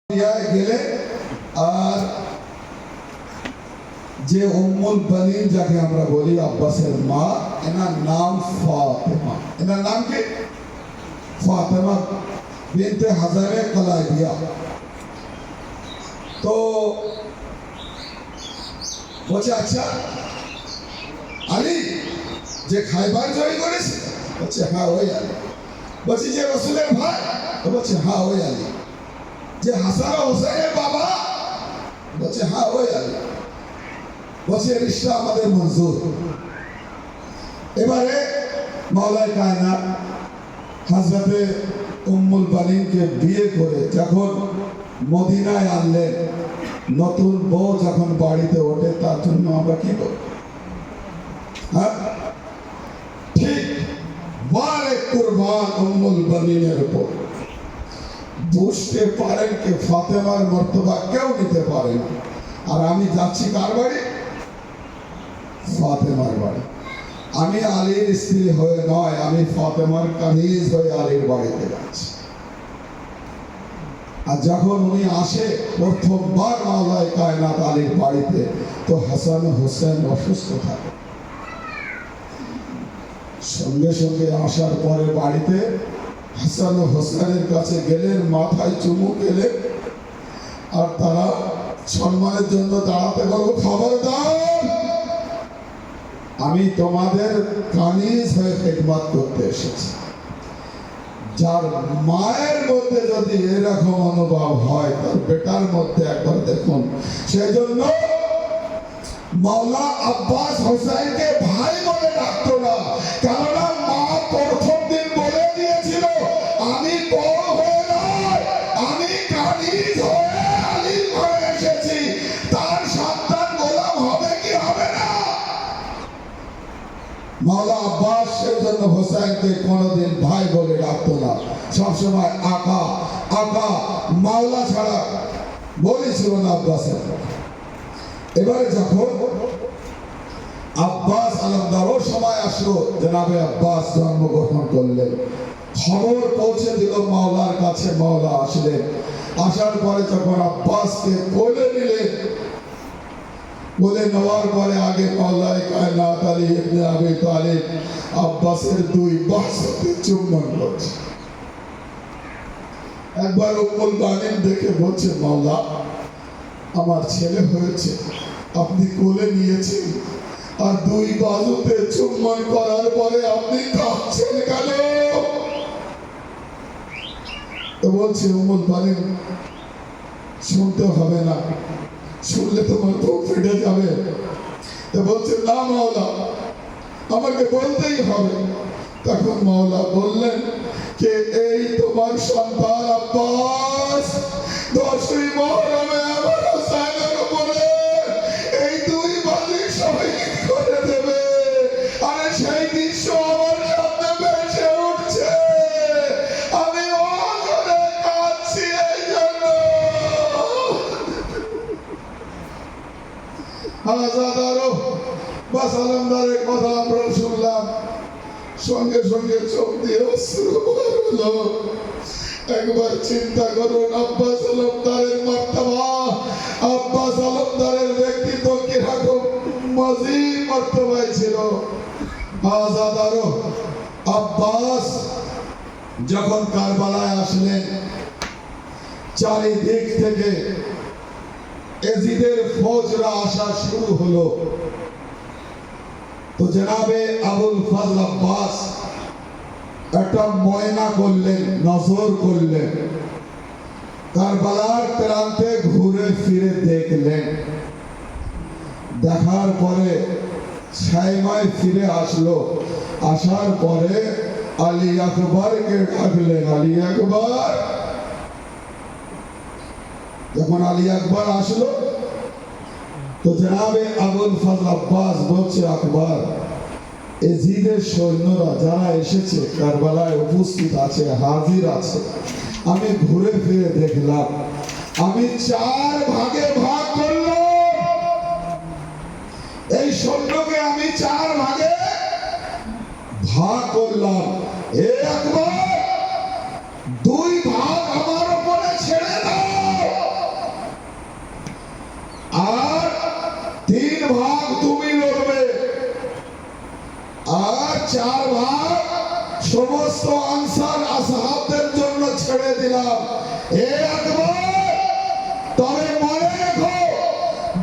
গেলে আর যে উম্মুল বানিন যাকে আমরা বলি আব্বাসের মা, এনার নাম ফাতেমা। এনার নাম কি? ফাতেমা বিনতে হাজারে কালাইবিয়া। তো বলছে আচ্ছা আলী যে খাইবার জয় করেছে? বলছে হ্যাঁ ওই আলী। বলছি যে রসুলের ভাই? বলছে হ্যাঁ ওই আলী। যে হাসান হোসেনের বাবা? বলছে হ্যাঁ ওই আলী। বলছে রিশতা আমাদের মঞ্জুর। এবারে মাওলায়ে কায়নাত হযরতে উম্মুল বানিনকে বিয়ে করে যখন মদিনায় আনলেন, নতুন বউ যখন বাড়িতে ওঠে তার জন্য আমরা কি করব? হ্যাঁ, ঠিক বারে কুরবান উম্মুল বানিনের উপর। বুঝতে পারেন যে ফাতেমার মর্তবা কেউ নিতে পারে না। আর আমি যাচ্ছি কার বাড়ি? ফাতেমার বাড়ি। আমি আলীর স্ত্রী হয়ে নয়, আমি ফাতেমার কানিজ হয়ে আলীর বাড়িতে যাচ্ছি। আর যখন উনি আসে প্রথমবার মাওলায়ে কায়নাত আলীর বাড়িতে, তো হাসান হোসেন অসুস্থ থাকে। সঙ্গে সঙ্গে আসার পরে বাড়িতে হাসান হোসেনের কাছে গেলেন, মাথায় চুমু খেলেন, আর তারা সম্মানের জন্য দাঁড়াতে বলবো, খবরদার, আমি তোমাদের কানিজ হয়ে খেদমত করতে এসেছি। যার মায়ের মধ্যে যদি এরকম অনুভব হয়, তার বেটার মধ্যে একবার দেখুন। সেই জন্য মাওলা আব্বাস হোসেনকে ভাই বলে ডাকতো না, কেননা মা প্রথম দিন বলে দিয়েছিল, আমি বড় হয়ে নয়, আমি কানিজ হয়ে আলীর ঘরে এসেছি, তার সন্তান গোলাম হবে কি হবে না। মাওলা আব্বাস সেই জন্য হোসেনকে কোনোদিন ভাই বলে ডাকতো না, সবসময় আকা আকা, মাওলা ছাড়া বলেছিল না আব্বাসের। এবারে যখন আব্বাস আলমদারও সময় আসলো, জনাবে আব্বাস জন্মগ্রহণ করলেন, খবর পৌঁছে দিল মাওলার কাছে। মাওলা আসলেন, আসার পরে যখন আব্বাসকে কোলে নিলেন, বলে নেওয়ার পরে আগে মাওলায়ে কায়নাত আলী ইবনে আবি তালিব আব্বাসের দুই বাহুতে চুম্বন করছে। একবার উম্মুল বানিন দেখে বলছে, মাওলা আমার ছেলে হয়েছে, আপনি কোলে নিয়েছেন, আর দুই বাহুতে চুম্বন করার পরে আপনি কাঁদছেন কেন? তো বলছে উম্মুল বানিন, শুনতে হবে না, শুনলে তোমার বুক ফেটে যাবে। তো বলছে না মাওলা, আমাকে বলতেই হবে। তখন মাওলা বললেন যে এই তোমার সন্তান আব্বাস 10ই মুহররমে আমার হোসেনের উপরে এই দুই বালিশ শহীদ করে দেবে। আর সেই দৃশ্য আমার সামনে ভেসে উঠছে, আমি অঝরে কাঁদছি এই জন্য। আজাদারও বাস আলমদারের কথা আমরা শুনলাম, সঙ্গে সঙ্গে চোখ দিয়ে অশ্রু বের হলো। একবার চিন্তা করুন আব্বাস আলমদারের মর্তবা, আব্বাস আলমদারের ব্যক্তিত্ব কিরকম মজিদ মর্তবায় ছিল। আজাদারও আব্বাস যখন কারবালায় আসলেন, চারিদিক থেকে এজিদের ফৌজরা আসা শুরু হলো। তো জনাবে আবুল ফজল আব্বাস একটা ময়না করলেন, নজর করলেন, কারবালার প্রান্তে ঘুরে ফিরে দেখলেন। দেখার পরে ছাইমায় ফিরে আসলো। আসার পরে আলী আকবরকে ডাকলেন, আলী আকবর। যখন আলী আকবর আসলো, তো জনাবে আবুল ফজল আব্বাস বলছে, আকবর, এজিদের সৈন্যরা যারা এসেছে কারবালায় উপস্থিত আছে, হাজির আছে, আমি ঘুরে ফিরে দেখলাম, আমি 4 ভাগে ভাগ করলাম এই সৈন্যকে, আমি 4 ভাগে ভাগ করলাম। হে আকবর, 2 ভাগ আমার উপরে ছেড়ে দাও, 4 ভাগ সমস্ত আনসার আসহাবদের জন্য ছেড়ে দিলাম। একবার তবে মনে রেখো,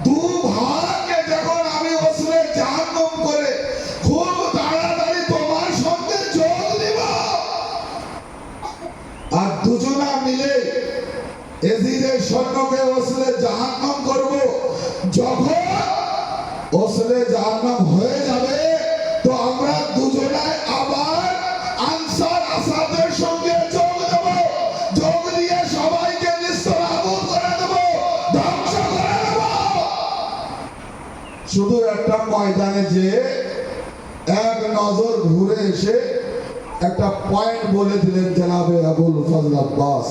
2 ভাগকে যখন আমি ওসলে জাহান্নাম করে খুব তাড়াতাড়ি তোমার সঙ্গে যোগ দিব, আর দুজনা মিলে এজিদের সৈন্যকে ওসলে জাহান্নাম করব। যখন ওসলে জাহান্নাম হয়ে যাবে, তো আমরা দুজনায় আবার আনসার আসাদের সঙ্গে যোগ দেব। যোগ দিয়ে সবাইকে নিস্তরাবুদ করে দেব, ধ্বংস করে দেব। শুধু একটা ময়দানে যে এক নজর ঘুরে এসে একটা পয়েন্ট বলে দিলেন জনাবে আবুল ফজল আব্বাস,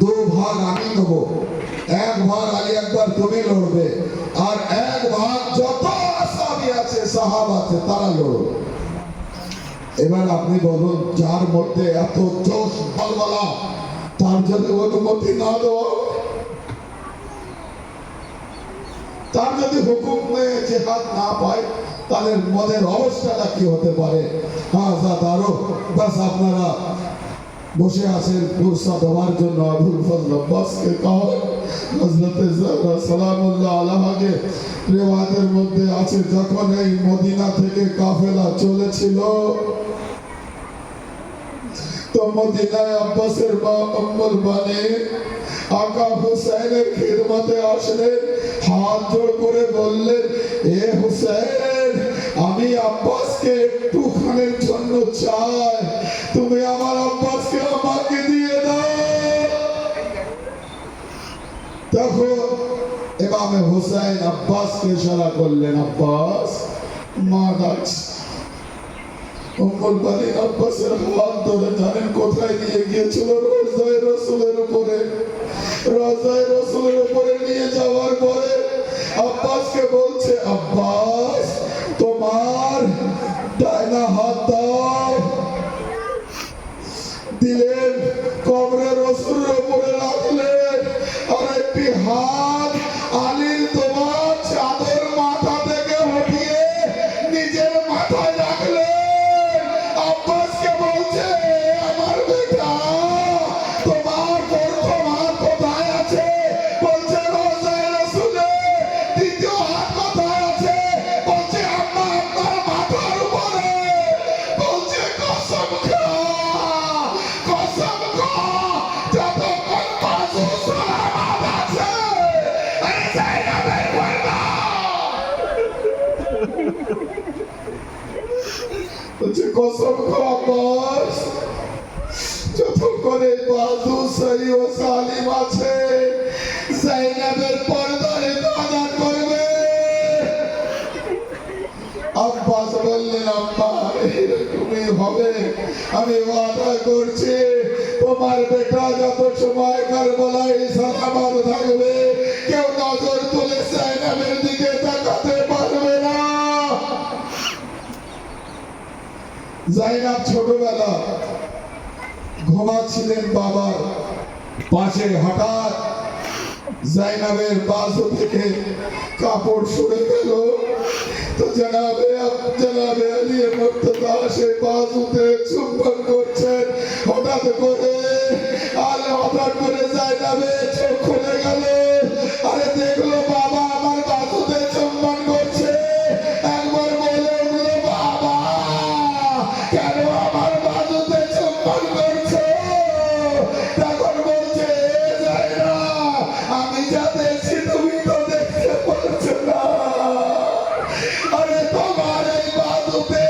2 ভাগ আমি নেব, 1 ভাগ আলী আকবর তুমি লড়বে, আর 1 ভাগ যত আসহাবী আছে সাহাবা আছে তারা লড়বে। এবার আপনি বলুন, যার মধ্যে এত জোশ বলবলা, তার যদি অনুমতি না দেওয়া, তার যদি হুকুম নিয়ে জিহাদ না পায়, তাদের মনের অবস্থাটা কি হতে পারে? হ্যাঁ দাদারও বাস আপনারা বসে আছেন ফুরসা দেওয়ার জন্য। আবুল ফজল আব্বাসকে কখন হযরতে যাহরা সালামুল্লাহ আলাইহাকে রিওয়ায়াতের মধ্যে আছে, যখন এই মদিনা থেকে কাফেলা চলেছিল, তো মদিনায় আব্বাসের মা উম্মুল বানিন আকা হুসাইনের খিদমতে আসলেন, হাত জোড় করে বললেন, এ হুসাইন, আমি আব্বাসকে একটুখানের জন্য চাই, তুমি আমার আব্বাসকে আমাকে দিয়ে দাও। তখন ইমামে হুসাইন আব্বাসকে ইশারা করলেন, আব্বাস মা ডাকছে। উম্মুল বানিন আব্বাসের হাত ধরে জানেন কোথায় নিয়ে গিয়েছিল? রওজায়ে রাসূলের উপরে। রওজায়ে রাসূলের উপরে নিয়ে যাওয়ার পরে আব্বাসকে বলছে, আব্বাস তোমার ডাইনা হাত দাও। দিলেন, কবরে রাসূলের উপরে রাখলেন, আর একটি হাত আলীর তোমার চাদর মাথা থেকে হটিয়ে নিজের মাথায় রাখলেন। আব্বাসকে বলছে, আমার বেটা, তোমার প্রথম হাত কোথায় আছে? বলছে রওজায়ে রাসূলে। দ্বিতীয় হাত কোথায় আছে? বলছে আম্মা আপনার মাথার উপরে। বলছে কসম খা, কসম খা, যতক্ষণ বাজু সালামত আছে, আরে যায়নাবের বলবা। বলছে কসম খা আব্বাস, যতক্ষণ এই বাজু সহি ও সালিম আছে, যায়নাবের পর্দায় আজাদ করবে। আব্বাস বললেন, আম্মা এরকমই হবে, আমি ওয়াদা করছি তোমার বেটা যত সময় কারবালায় সালামত থাকবে, কেউ নজর তুলে যায়নাবের দিকে তাকাতে পারবে না। যায়নাব ছোটবেলা ঘুমাচ্ছিলেন বাবার পাশে, হঠাৎ যায়নাবের বাজু থেকে কাপড় সরে গেল। তো জনাবে আলী মুর্তজা সেই বাজুতে চুম্বন করছেন। হঠাৎ করে যায়নাবে চোখ খুলে গেল, আরে দেখলো বাবা আমার বাজুতে চুম্বন করছে। একবার বলে উঠলো, বাবা কেন আমার বাজুতে চুম্বন করছো? তখন বলছে, যায়না, আমি যা দেখছি তুমি তো দেখতে পারছো না। আরে তোমার এই বাজুতে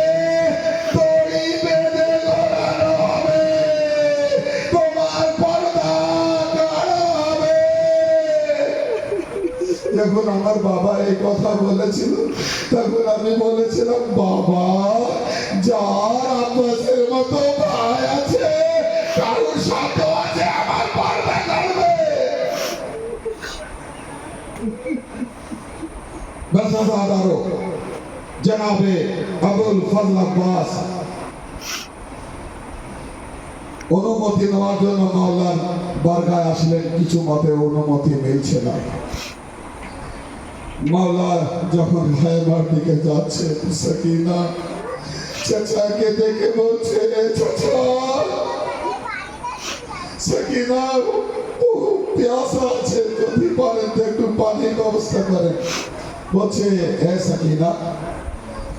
দড়ি বেঁধে ঘোরানো হবে, তোমার পর্দা কাটা হবে। যখন আমার বাবা এই কথা বলেছিল, তখন আমি বলেছিলাম, বাবা যার আব্বাসের মতো ভাই আছে, কারোর শব্দ আছে আমার পর্দা করবে। বেসাদারো জনাবে আবুল ফজল আব্বাস অনুমতি নেওয়ার জন্য মাওলার বারগায় আসলেন। কিছু মতে অনুমতি মিলছে না। মাওলা যখন হায়বার দিকে যাচ্ছে, সাকিনা চাচাকে দেখে বলছে, চাচা সাকিনা খুব প্যাসা আছে, যদি পারেন তো একটু পানির ব্যবস্থা করেন। বলছে, হ্যাঁ সাকিনা,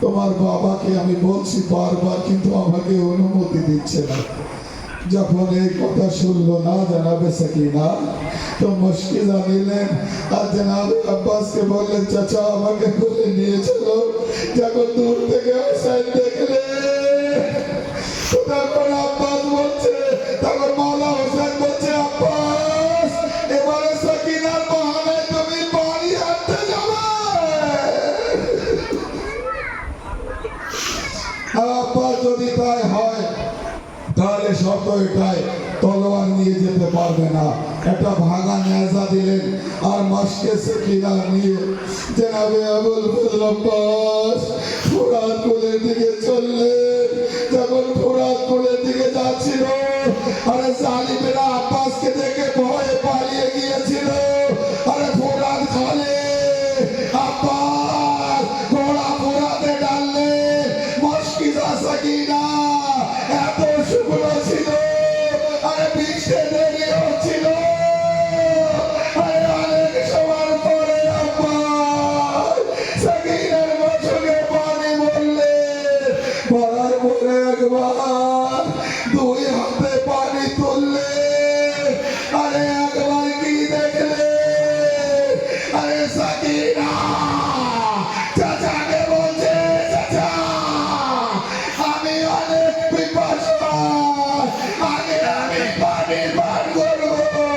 তোমার বাবাকে আমি বলছি বারবার, কিন্তু আমাকে অনুমতি দিচ্ছে না। যখন এই কথা শুনলো না জানাবে সাকিনা, তো মুশকিলা নিলেন আর জানাবে আব্বাসকে বললেন, চাচা আমাকে বলে নিয়ে চলো। যখন দূর থেকে হোসেন দেখলে, তখন আব্বাস বলছে, তখন মাওলা হোসেন বলছে, আব্বাস এবারে সাকিনার বাহানায় তুমি বাড়ি হাঁটতে যাবে। আব্বাস যদি তাই হয় তাহলে শর্ত এটাই, তলোয়ার নিয়ে যেতে পারবে না, একটা ভাঙা নেজা দিলেন আর মাসকে সাকিনা নিয়ে জনাবে আবুল ফজল আব্বাস ফোরাত কোলের দিকে চললেন। যখন ফোরাত কোলের দিকে যাচ্ছিল, আরে জালিমেরা আব্বাসকে দেখে ভয়ে পালিয়ে গিয়েছিল। আরে ফোরাত খালে আব্বাস ঘোড়া ফোরাতে ডাললেন, মাসকিজা সাকিনা এত শুকনো ছিল, আরে বৃষ্টি দেরি হচ্ছিল। আরে অনেক সময় পরে আব্বাস সাকিনার বছরে পানি বললেন, বলার পরে একবার দুই হাতে পানি তুললেন। আরে একবার কি দেখলে, আরে সাকিনা চাচাকে বলছে, চাচা আমি অনেক পিপাসা, আগে আমি পানি পান করবো।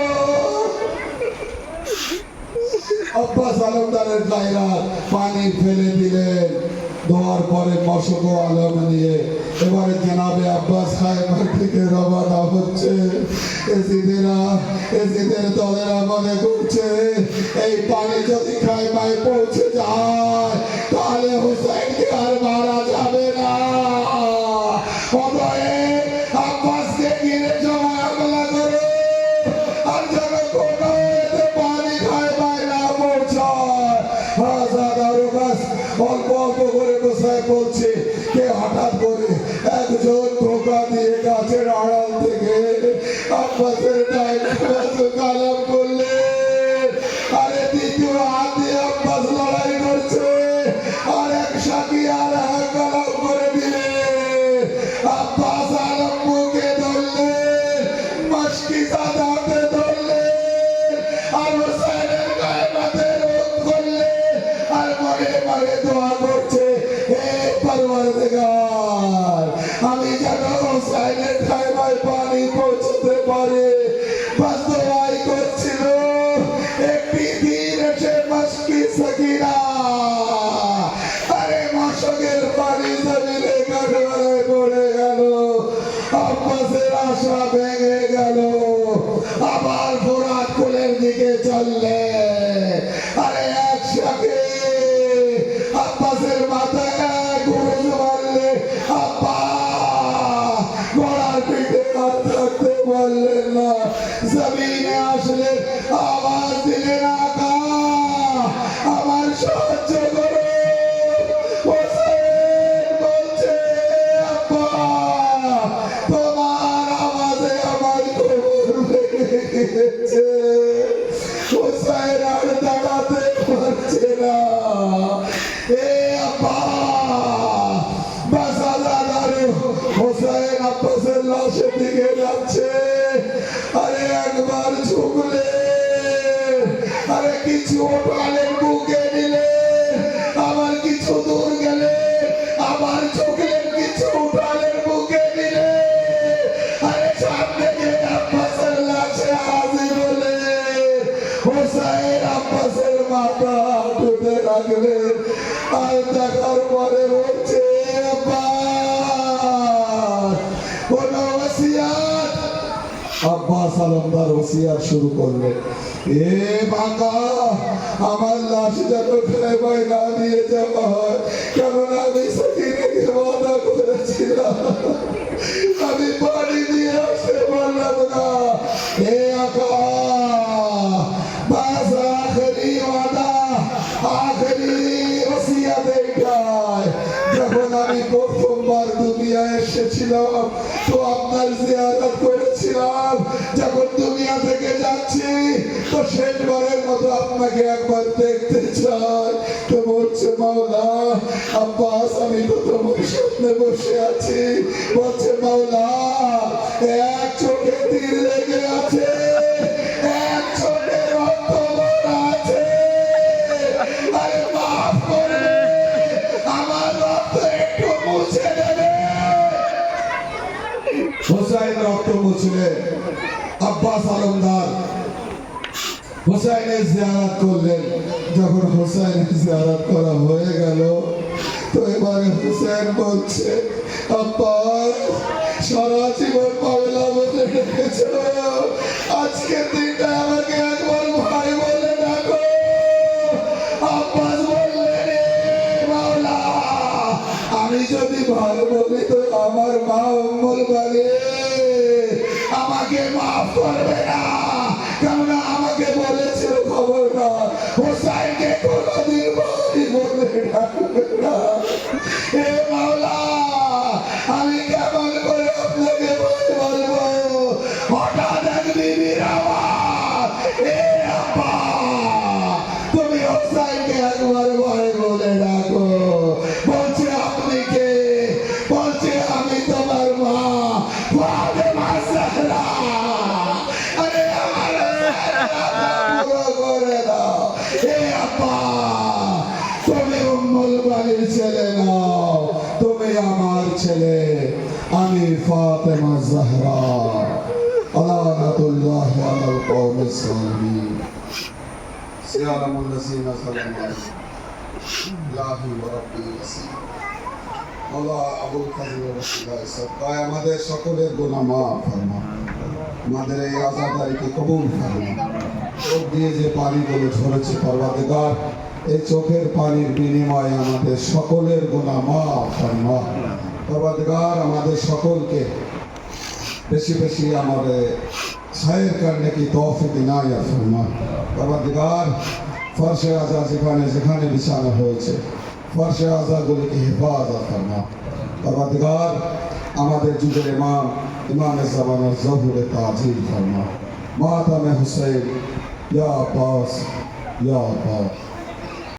আব্বাস আলমদারের গায়েরা পানি ফেলে দিলেন। দেওয়ার পরে মশক আলম নিয়ে এবারে জনাবে আব্বাস খায়বার থেকে রওনা হচ্ছে। এজিদের দলেরা মনে করছে এই পানি যদি খায়বায় পৌঁছে যায় তাহলে হুসাইনকে আর মারা যাবে না। অতএব আব্বাসকে ঘিরে জমা হামলা করো, আর যেন কোনো এতে পানি খায়বায় না পৌঁছায়। হাজার আরবাস অল্প অল্প করে বসায় বলছে, কে হঠাৎ করে একজন ধোকা দিয়ে গাছের আড়াল থেকে আব্বাসের ডাইনে বাজু কালাম করলেন। আরে দ্বিতীয় হাত দিয়ে আব্বাস লড়াই করছে, আর এক সাথী আর এক কালাম করে দিলে। আব্বাস আলম মুখে ধরলেন, মাসকিজা দাঁতে ধরলেন, আর হোসেনের গায়ে মাথে রোধ করলেন, আর মনে মনে দোয়া করছে, হে পরওয়ারদিগার আমি যেন হোসেনের খায়বায় পানি পৌঁছতে পারে। বাস দোয়াই করছিল, একটি দিন এসে মাসকি সাকিনা আরে মশকের পানি জমিনে কাঠমারায় পড়ে গেল। আব্বাসের আশা ভেঙে গেল, আবার ফোরাত কোলের দিকে চললে। আরে একসাথে আব্বাসের মাথায় গুরুজ মারলে, আব্বা ঘোড়ার পিঠে আর থাকতে পারলেন না, জমিনে আসলেন, আওয়াজ দিলেন, আকা আমার সাহায্য করো। হোসেন বলছে, আব্বা তোমার আওয়াজে আমার খবর ভেঙে গিয়েছে। হোসেন আর দাঁড়াতে পারছে না। এ আব্বা বাসাদারে হোসেন আব্বাসের লাশের দিকে যাচ্ছে। আরে একবার ঝুঁকলে, আরে কিছু ওঠালেন, বুকে নিলেন, আবার কিছু দূর গেলেন, আবার ঝুঁকলেন, কিছু উঠালেন, বুকে নিলেন। আরে সামনে গিয়ে আব্বাসের লাশে হাজির হলেন। হোসেন আব্বাসের মাথা টুটে রাখলেন, আর দেখার পরে বলছে, আব্বাস কোনো ওসিয়ত। আব্বাস আলমদার ওসিয়ত শুরু করলেন, এ বাঁকা আমার লাশ যেন খায়বায় না নিয়ে যাওয়া হয়, কারণ আমি সাকিনাকে ওয়াদা করেছিলাম আমি পানি দিয়ে আসতে পারলাম না। এ আকা বাস আখেরি ওয়াদা, আখেরি ওসিয়ত এইটাই। যখন আমি প্রথমবার এসেছিলাম, তো আপনার জিয়ারত করেছিলাম। যখন দুনিয়া থেকে যাচ্ছি তো শেষবারের মতো আপনাকে একবার দেখতে চাই। তো বলছে মাওলা আব্বাস আমি তো তোমার সামনে বসে আছি। বলছে মাওলা এক চোখে তীর লেগে আছে, এক চোখে রক্ত ভরা আছে। আরে মাফ করবে, আমার রক্ত একটু মুছে দেবে। হুসাইন রক্ত মুছলেন। আব্বাস আলমদার হুসাইনের জিয়ারত করলেন। যখন হুসাইনের জিয়ারত করা হয়ে গেল তো এবারে হুসাইন বলছে আব্বাস সারা জীবন মাওলা বলে ডেকেছ, আজকের দিনটা আমাকে একবার ভাই বলে ডাকো। আব্বাস বললেন মাওলা আমি যদি ভাই বলি তো আমার মা উম্মুল বাড়ি আমাকে মাফ করবে না, কারণ আমাকে বলেছিল খবর না হোসাইনকে কোনদিন ভাই বলে ডাকবে না। এ মাওলা আমি কেমন করে আপনাকে ভাই বলবো? হঠাৎ এক বিবির আওয়াজ, এ আব্বা তুমি হোসাইনকে একবার ভাই বলে ডাকো। বলছে আপনি কে? বলছে আমি তোমার মা ফাতেমা জাহরা। আরে আমার পুরো করে দাও। এ আব্বা তুমি উম্মুল বাড়ির ছেলে নাও, তুমি আমার ছেলে, আমি ফাতেমা জাহরা। আলানাতুল্লাহ আলাল কওমিস সালিমিন। সিয়ালামুল লাযিনা সালামু আলাইহি ওয়া রাব্বিহি আল্লাহ আবুল কাজী রাসূলুল্লাহ সাল্লাল্লাহু আমাদের সকলের গুনাহ মাফ ফরমা, আমাদের এই আযাদারিকে কবুল ফরমা। চোখ দিয়ে যে পানিগুলো ঝরেছে পরওয়ারদিগার এই চোখের পানির বিনিময়ে আমাদের সকলের গুনাহ মাফ ফরমা। পরওয়ারদিগার আমাদের সকলকে বেশি বেশি আমাদের সায়ের করনে কি তৌফিক ইনায়াত ফরমা। পরওয়ারদিগার ফরশে আযা যেখানে যেখানে বিছানো হয়েছে ফরশে আযাগুলিকে হেফাজত ফরমা। পরওয়ারদিগার আমাদের যুগের ইমাম জামানার জহুরে তাজিল ফরমা। মাতামে হুসাইন ইয়া আব্বাস ইয়া আব্বাস।